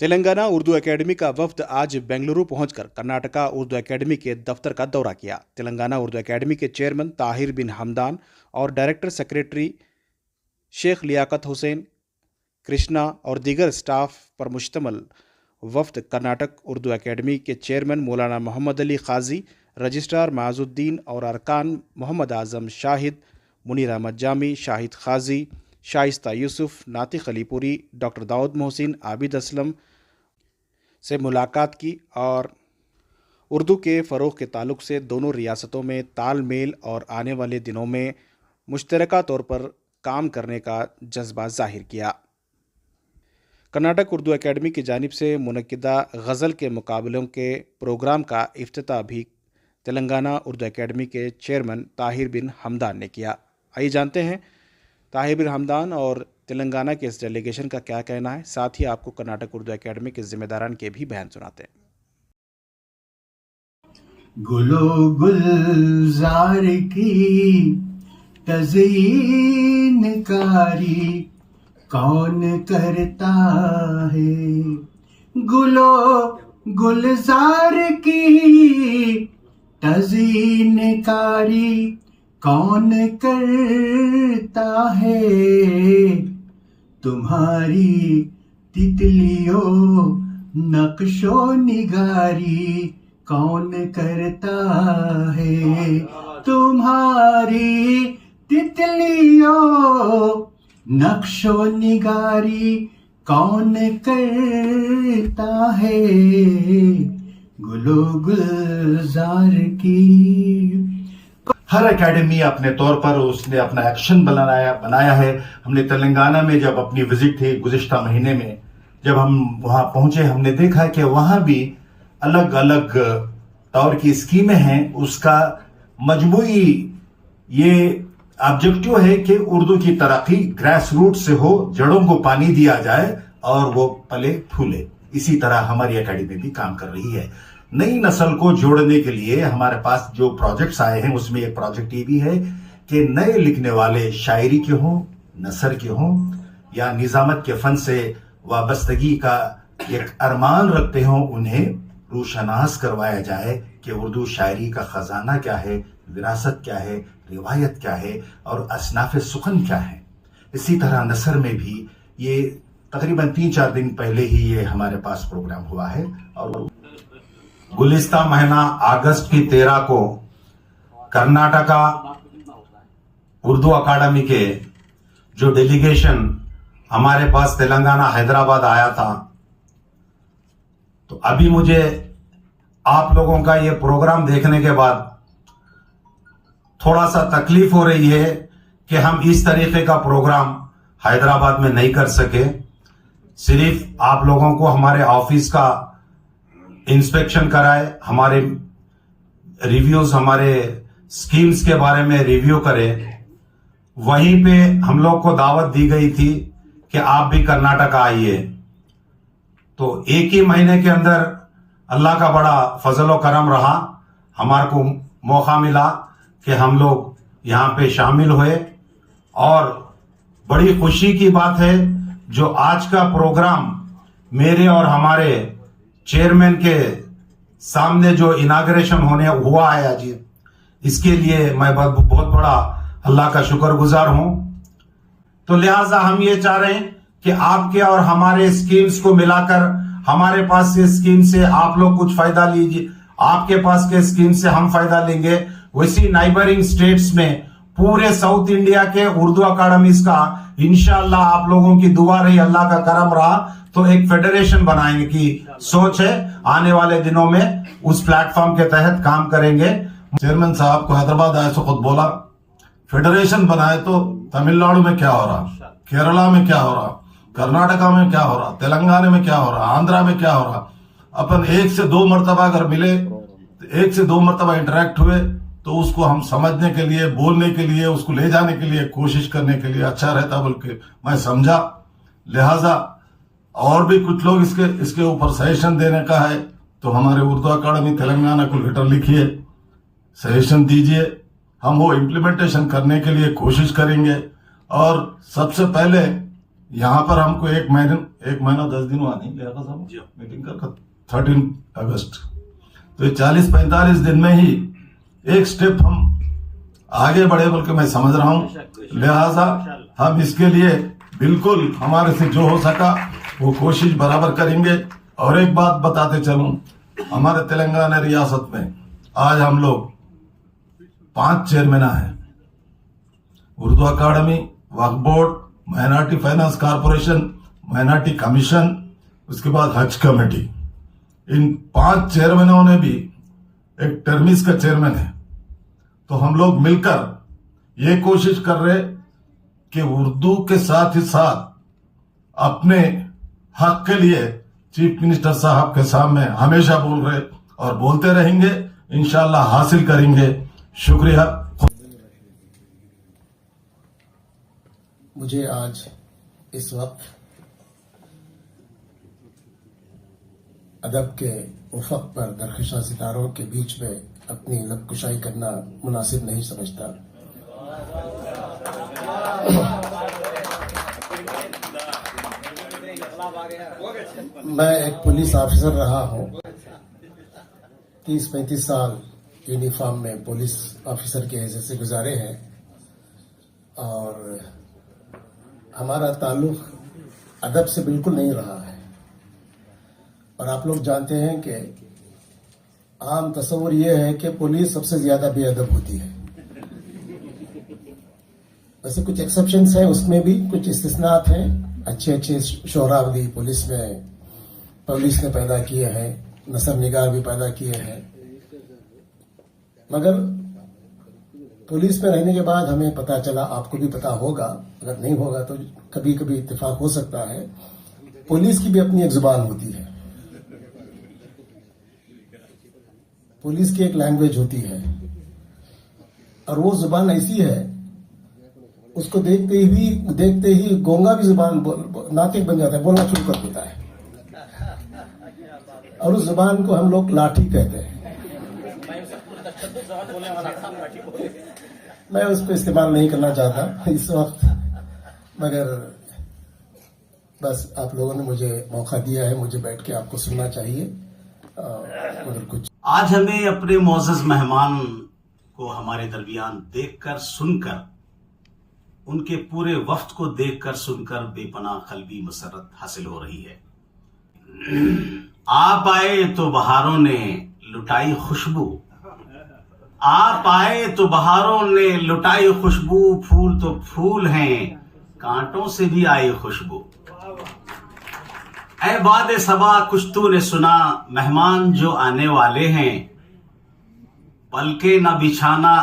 Telangana Urdu academy का वफ्द आज बेंगलुरु पहुंचकर कर्नाटका उर्दू एकेडमी के दफ्तर का दौरा किया। तेलंगाना उर्दू एकेडमी के चेयरमैन ताहिर बिन हमदान और डायरेक्टर सेक्रेटरी शेख लियाकत हुसैन, कृष्णा और दीगर स्टाफ पर मुश्तमल वफ्द कर्नाटक उर्दू एकेडमी के चेयरमैन मौलाना मोहम्मद अली खाजी, रजिस्ट्रार माजुद्दीन और अरकान मोहम्मद आजम शाहिद, मुनीर अहमद जामी, शाहिद खाजी, शाइस्ता यूसुफ, नातिक अलीपुरी, डॉक्टर दाऊद मोहसिन, आबिद असलम से मुलाकात की और उर्दू के फ़रोग़ के ताल्लुक़ से दोनों रियासतों में तालमेल और आने वाले दिनों में मुश्तरका तौर पर काम करने का जज्बा ज़ाहिर किया। कर्नाटक उर्दू एकेडमी की जानिब से मुनक्किदा गज़ल के मुकाबलों के प्रोग्राम का इफ्तिताह भी तेलंगाना उर्दू एकेडमी के चेयरमैन ताहिर बिन हमदान ने किया। आइए जानते हैं ताहिर बिन हमदान और तेलंगाना के इस डेलीगेशन का क्या कहना है। साथ ही आपको कर्नाटक उर्दू एकेडमी के जिम्मेदारान के भी बयान सुनाते हैं। गुलो गुलजार की तज़यीन कारी कौन करता है, गुलो गुलजार की तज़यीन कारी कौन करता है, तुम्हारी तितलियों नक्शो निगारी कौन करता है, तुम्हारी तितलियों नक्शो निगारी कौन करता है, गुलो गुलजार की। हर एकेडमी अपने तौर पर उसने अपना एक्शन बनाया है। हमने तेलंगाना में जब अपनी विजिट थी गुज़िश्ता महीने में, जब हम वहां पहुंचे, हमने देखा कि वहां भी अलग अलग तौर की स्कीमें हैं। उसका मजमूई ये ऑब्जेक्टिव है कि उर्दू की तरक्की ग्रास रूट से हो, जड़ों को पानी दिया जाए और वो पले फूले। इसी तरह हमारी एकेडमी भी काम कर रही है। नई नस्ल को जोड़ने के लिए हमारे पास जो प्रोजेक्ट्स आए हैं, उसमें एक प्रोजेक्ट ये भी है कि नए लिखने वाले शायरी के हों, नसर के हों या निजामत के फन से वाबस्तगी का एक अरमान रखते हों, उन्हें रूशनास करवाया जाए कि उर्दू शायरी का खजाना क्या है, विरासत क्या है, रिवायत क्या है और असनाफ सुखन क्या है। इसी तरह नसर में भी ये तकरीबन 3-4 दिन पहले ही ये हमारे पास प्रोग्राम हुआ है। और गुलिस्ता महीना अगस्त की 13 को कर्नाटका उर्दू अकादमी के जो डेलीगेशन हमारे पास तेलंगाना हैदराबाद आया था, तो अभी मुझे आप लोगों का ये प्रोग्राम देखने के बाद थोड़ा सा तकलीफ हो रही है कि हम इस तरीके का प्रोग्राम हैदराबाद में नहीं कर सके। सिर्फ आप लोगों को हमारे ऑफिस का इंस्पेक्शन कराए, हमारे रिव्यूज, हमारे स्कीम्स के बारे में रिव्यू करें। वहीं पे हम लोग को दावत दी गई थी कि आप भी कर्नाटक आइए। तो एक ही महीने के अंदर अल्लाह का बड़ा फजल व करम रहा, हमारे को मौका मिला कि हम लोग यहाँ पे शामिल हुए। और बड़ी खुशी की बात है जो आज का प्रोग्राम मेरे और हमारे चेयरमैन के सामने जो इनाग्रेशन होने हुआ है आज, इसके लिए मैं बहुत बड़ा अल्लाह का शुक्रगुजार हूं। तो लिहाजा हम ये चाह रहे हैं कि आपके और हमारे स्कीम्स को मिलाकर हमारे पास से स्कीम से आप लोग कुछ फायदा लीजिए, आपके पास के स्कीम से हम फायदा लेंगे। वैसी नाइबरिंग स्टेट्स में पूरे साउथ इंडिया के उर्दू अकाडमीज का इंशाअल्लाह आप लोगों की दुआ रही, अल्लाह का करम रहा तो एक फेडरेशन बनाने की सोच है। आने वाले दिनों में उस प्लेटफॉर्म के तहत काम करेंगे। चेयरमैन साहब को हैदराबाद आए तो खुद बोला फेडरेशन बनाए, तो तमिलनाडु में क्या हो रहा, केरला में क्या हो रहा, कर्नाटका में क्या हो रहा, तेलंगाना में क्या हो रहा, आंध्रा में क्या हो रहा। अपन 1 से 2 मरतबा अगर मिले, 1 से 2 मरतबा इंटरेक्ट हुए तो उसको हम समझने के लिए, बोलने के लिए, उसको ले जाने के लिए, कोशिश करने के लिए अच्छा रहता बोल के मैं समझा। लिहाजा और भी कुछ लोग इसके ऊपर सजेशन देने का है तो हमारे उर्दू अकादमी तेलंगाना को लेटर लिखिए, सजेशन दीजिए, हम वो इम्प्लीमेंटेशन करने के लिए कोशिश करेंगे। और सबसे पहले यहाँ पर हमको एक महीना 10 दिन हुआ नहीं लिया था साहब मीटिंग कर 13 अगस्त। तो ये 40-45 दिन में ही एक स्टेप हम आगे बढ़े बोल के मैं समझ रहा हूँ। लिहाजा हम इसके लिए बिल्कुल हमारे से जो हो सका वो कोशिश बराबर करेंगे। और एक बात बताते चलूं, हमारे तेलंगाना रियासत में आज हम लोग 5 चेयरमैन हैं। Urdu academy, Waqf board, minority finance corporation, minority commission, उसके बाद हज कमेटी। इन 5 चेयरमैनों ने भी एक टर्मिस का चेयरमैन है। तो हम लोग मिलकर ये कोशिश कर रहे कि उर्दू के साथ ही साथ अपने हक के लिए चीफ मिनिस्टर साहब के सामने हमेशा बोल रहे और बोलते रहेंगे, इंशाल्लाह हासिल करेंगे। शुक्रिया। मुझे आज इस वक्त अदब के उफक पर दरख्शां सितारों के बीच में अपनी लब कुशाई करना मुनासिब नहीं समझता। मैं एक पुलिस ऑफिसर रहा हूं, 30-35 साल यूनिफॉर्म में पुलिस ऑफिसर के हैसियत से गुजारे हैं और हमारा ताल्लुक अदब से बिल्कुल नहीं रहा है। और आप लोग जानते हैं कि आम तस्वुर यह है कि पुलिस सबसे ज्यादा बेअदब होती है। वैसे कुछ एक्सेप्शंस हैं, उसमें भी कुछ इस्तिस्नात हैं। अच्छे शोहरावली पुलिस ने पैदा किए हैं, नसर निगार भी पैदा किए हैं। मगर पुलिस में रहने के बाद हमें पता चला, आपको भी पता होगा, अगर नहीं होगा तो कभी कभी इत्तेफाक हो सकता है, पुलिस की भी अपनी एक जुबान होती है। पुलिस की एक लैंग्वेज होती है और वो जुबान ऐसी है, उसको देखते ही गोंगा भी जुबान नातिक बन जाता है, बोलना शुरू कर देता है। और उस जुबान को हम लोग लाठी कहते हैं। मैं उसको इस्तेमाल नहीं करना चाहता इस वक्त, मगर बस आप लोगों ने मुझे मौका दिया है, मुझे बैठ के आपको सुनना चाहिए। मगर कुछ आज हमें अपने मोअज़्ज़ज़ मेहमान को हमारे दरमियान देखकर सुनकर, उनके पूरे वफ्द को देखकर सुनकर बेपनाह क़ल्बी मसरत हासिल हो रही है। आप आए तो बहारों ने लुटाई खुशबू, आप आए तो बहारों ने लुटाई खुशबू, फूल तो फूल हैं, कांटों से भी आई खुशबू। ऐ बाद सबा कुछ तूने सुना, मेहमान जो आने वाले हैं, पलके न बिछाना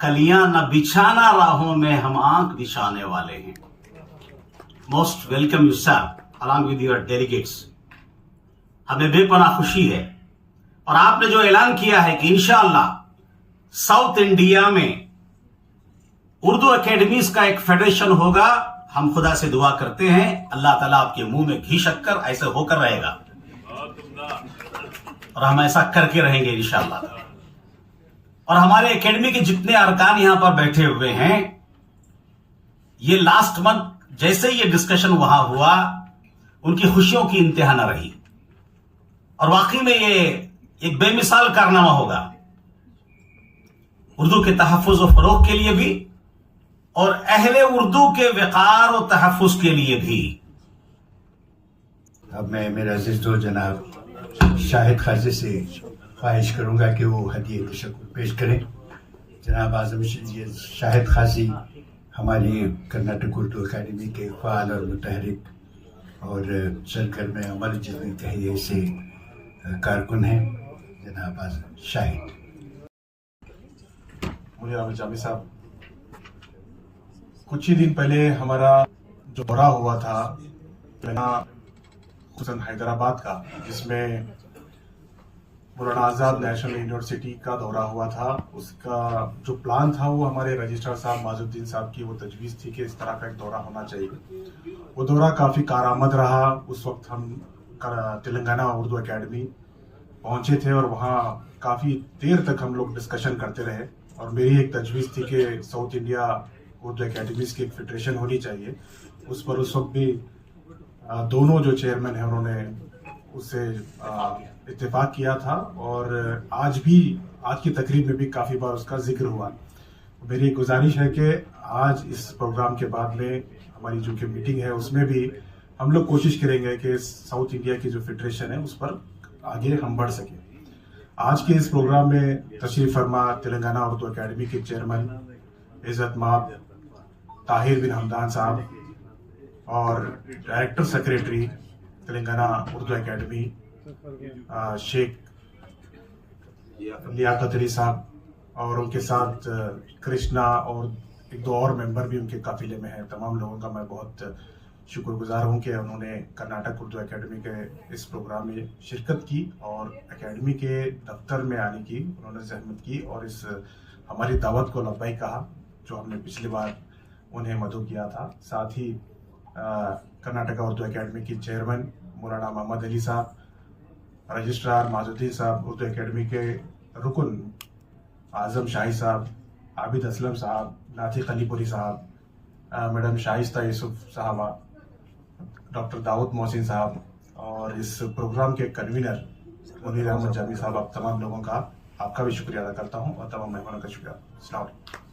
कलियां न बिछाना, राहों में हम आंख बिछाने वाले हैं। Most welcome you sir along with your delegates. हमें बेपनाह खुशी है और आपने जो ऐलान किया है कि इंशाअल्लाह साउथ इंडिया में उर्दू एकेडमीज का एक फेडरेशन होगा, हम खुदा से दुआ करते हैं अल्लाह ताला आपके मुंह में घी शक्कर ऐसे होकर रहेगा और हम ऐसा करके रहेंगे इंशाअल्लाह। और हमारे एकेडमी के जितने अरकान यहां पर बैठे हुए हैं, ये लास्ट मंथ जैसे ये डिस्कशन वहां हुआ, उनकी खुशियों की इंतहा न रही और वाकई में ये एक बेमिसाल कारनामा होगा उर्दू के तहफ़्फ़ुज़ और फरोग के लिए भी और अहले उर्दू के वक़ार और तहफ़्फ़ुज़ के लिए भी। अब मैं मेरा अज़ीज़ दोस्त जनाब शाहिद खाजी से ख्वाहिश करूंगा कि वो हदीये तशक्कुर पेश करें। जनाब आज़म शाहिद खाजी हमारी कर्नाटक उर्दू अकादमी के फ़ाल और मुतहरिक और सरगर्म अमल जितने कहिए से कारकुन हैं। जनाब आज़म शाहिद। मुझे आमिर जामी साहब, कुछ ही दिन पहले हमारा जो दौरा हुआ था खुसन हैदराबाद का, जिसमें मौलाना आज़ाद नेशनल यूनिवर्सिटी का दौरा हुआ था, उसका जो प्लान था वो हमारे रजिस्ट्रार साहब माजुद्दीन साहब की वो तजवीज़ थी कि इस तरह का एक दौरा होना चाहिए। वो दौरा काफ़ी कारआमद रहा। उस वक्त हम तेलंगाना उर्दू एकेडमी पहुंचे थे और वहाँ काफ़ी देर तक हम लोग डिस्कशन करते रहे और मेरी एक तजवीज़ थी कि साउथ इंडिया उर्दू एकेडमीज़ की एक फेडरेशन होनी चाहिए। उस पर उस वक्त भी दोनों जो चेयरमैन हैं उन्होंने उससे इत्तेफाक किया था, और आज की तकरीब में भी काफ़ी बार उसका जिक्र हुआ। मेरी गुजारिश है कि आज इस प्रोग्राम के बाद में हमारी जो कि मीटिंग है उसमें भी हम लोग कोशिश करेंगे कि साउथ इंडिया की जो फेडरेशन है उस पर आगे हम बढ़ सकें। आज के इस प्रोग्राम में तशरीफ फरमा तेलंगाना उर्दू एकेडमी के चेयरमैन इज़्ज़त माब ताहिर बिन हमदान साहब और director secretary Telangana Urdu Academy Sheikh Liyaqat Ali sahab, और उनके साथ कृष्णा और एक दो और मेंबर भी उनके काफिले में हैं। तमाम लोगों का मैं बहुत शुक्रगुजार हूं कि उन्होंने कर्नाटक उर्दू एकेडमी के इस प्रोग्राम में शिरकत की और एकेडमी के दफ्तर में आने की उन्होंने जहमत की और इस हमारी दावत को लब्बाई कहा जो हमने पिछली बार उन्हें मदऊ किया था। साथ ही कर्नाटका उर्दू एकेडमी की चेयरमैन मौलाना मोहम्मद अली साहब, रजिस्ट्रार माजुद्दीन साहब, उर्दू एकेडमी के रुकन आजम शाही साहब, आबिद असलम साहब, नातिक अलीपुरी साहब, मैडम शाइस्ता यूसुफ साहबा, डॉक्टर दाऊद मोहसिन साहब और इस प्रोग्राम के कन्वीनर मुनीर अहमद जामी साहब, आप तमाम लोगों का आपका भी शुक्रिया अदा करता हूँ और तमाम मेहमानों का शुक्रिया। अस्सलाम वालेकुम।